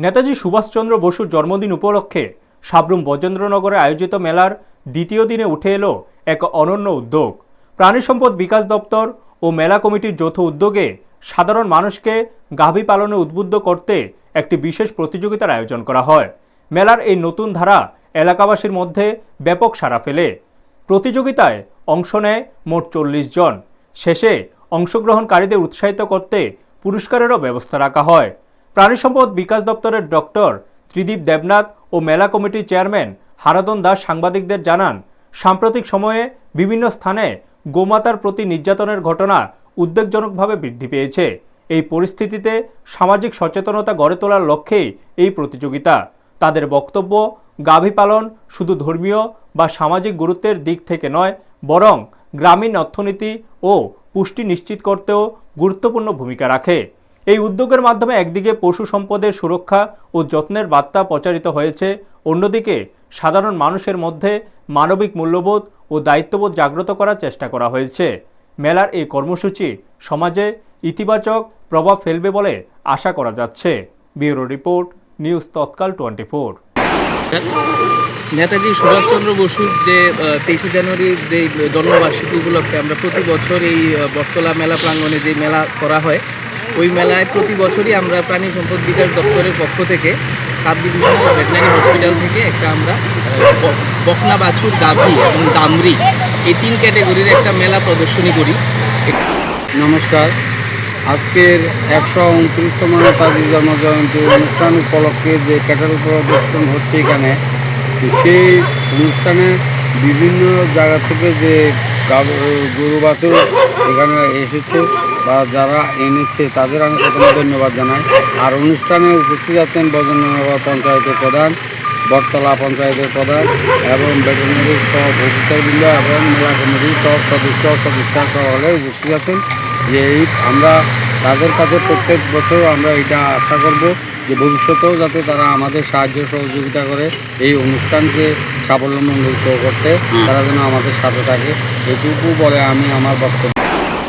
নেতাজি সুভাষচন্দ্র বসুর জন্মদিন উপলক্ষে সাব্রুম বজেন্দ্রনগরে আয়োজিত মেলার দ্বিতীয় দিনে উঠে এলো এক অনন্য উদ্যোগ। প্রাণী সম্পদ বিকাশ দপ্তর ও মেলা কমিটির যৌথ উদ্যোগে সাধারণ মানুষকে গাভী পালনে উদ্বুদ্ধ করতে একটি বিশেষ প্রতিযোগিতার আয়োজন করা হয়। মেলার এই নতুন ধারা এলাকাবাসীর মধ্যে ব্যাপক সাড়া ফেলে। প্রতিযোগিতায় অংশ নেয় মোট 40 জন। শেষে অংশগ্রহণকারীদের উৎসাহিত করতে পুরস্কারেরও ব্যবস্থা রাখা হয়। প্রাণী সম্পদ বিকাশ দপ্তরের ডক্টর ত্রিদীপ দেবনাথ ও মেলা কমিটির চেয়ারম্যান হারাধন দাস সাংবাদিকদের জানান, সাম্প্রতিক সময়ে বিভিন্ন স্থানে গোমাতার প্রতি নির্যাতনের ঘটনা উদ্বেগজনকভাবে বৃদ্ধি পেয়েছে। এই পরিস্থিতিতে সামাজিক সচেতনতা গড়ে তোলার লক্ষ্যেই এই প্রতিযোগিতা। তাদের বক্তব্য, গাভী পালন শুধু ধর্মীয় বা সামাজিক গুরুত্বের দিক থেকে নয়, বরং গ্রামীণ অর্থনীতি ও পুষ্টি নিশ্চিত করতেও গুরুত্বপূর্ণ ভূমিকা রাখে। এই উদ্যোগের মাধ্যমে একদিকে পশু সম্পদের সুরক্ষা ও যত্নের বার্তা প্রচারিত হয়েছে, অন্যদিকে সাধারণ মানুষের মধ্যে মানবিক মূল্যবোধ ও দায়িত্ববোধ জাগ্রত করার চেষ্টা করা হয়েছে। মেলার এই কর্মসূচি সমাজে ইতিবাচক প্রভাব ফেলবে বলে আশা করা যাচ্ছে। ব্যুরো রিপোর্ট, নিউজ তৎকাল 24। নেতাজি সুভাষচন্দ্র বসুর যে 23শে জানুয়ারির যে জন্মবার্ষিকী উপলক্ষে আমরা প্রতি বছর এই বটতলা মেলা প্রাঙ্গণে যে মেলা করা হয়, ওই মেলায় প্রতি বছরই আমরা প্রাণী সম্পদ বিকাশ দপ্তরের পক্ষ থেকে সাব ডিভিশনাল ভেটেরিনারি হসপিটাল থেকে একটা আমরা বকনা বাছুর, গাভী এবং দামড়ি এই 3 ক্যাটাগরির একটা মেলা প্রদর্শনী করি। নমস্কার। আজকের 129তম নেতাজি জন্মজয়ন্তী অনুষ্ঠান উপলক্ষে যে ক্যাটাল প্রদর্শন হচ্ছে এখানে, সেই অনুষ্ঠানে বিভিন্ন জায়গা থেকে যে গরু বাছুর এখানে এসেছে বা যারা এনেছে তাদের আমি প্রথমে ধন্যবাদ জানাই। আর অনুষ্ঠানে উপস্থিত আছেন বজেন্দ্রনগর পঞ্চায়েতের প্রধান, বটতলা পঞ্চায়েতের প্রধান এবং ভেটেরিনারি সহ অফিসারবৃন্দ এবং মেলা কমিটির সব সদস্যরা সকলে উপস্থিত আছেন। যে এই আমরা তাদের কাছে প্রত্যেক বছর আমরা এটা আশা করব যে ভবিষ্যতেও যাতে তারা আমাদের সাহায্য সহযোগিতা করে এই অনুষ্ঠানকে সাফল্যমণ্ডিত করতে, তারা যেন আমাদের সাথে থাকে। এটুকু বলে আমি আমার বক্তব্য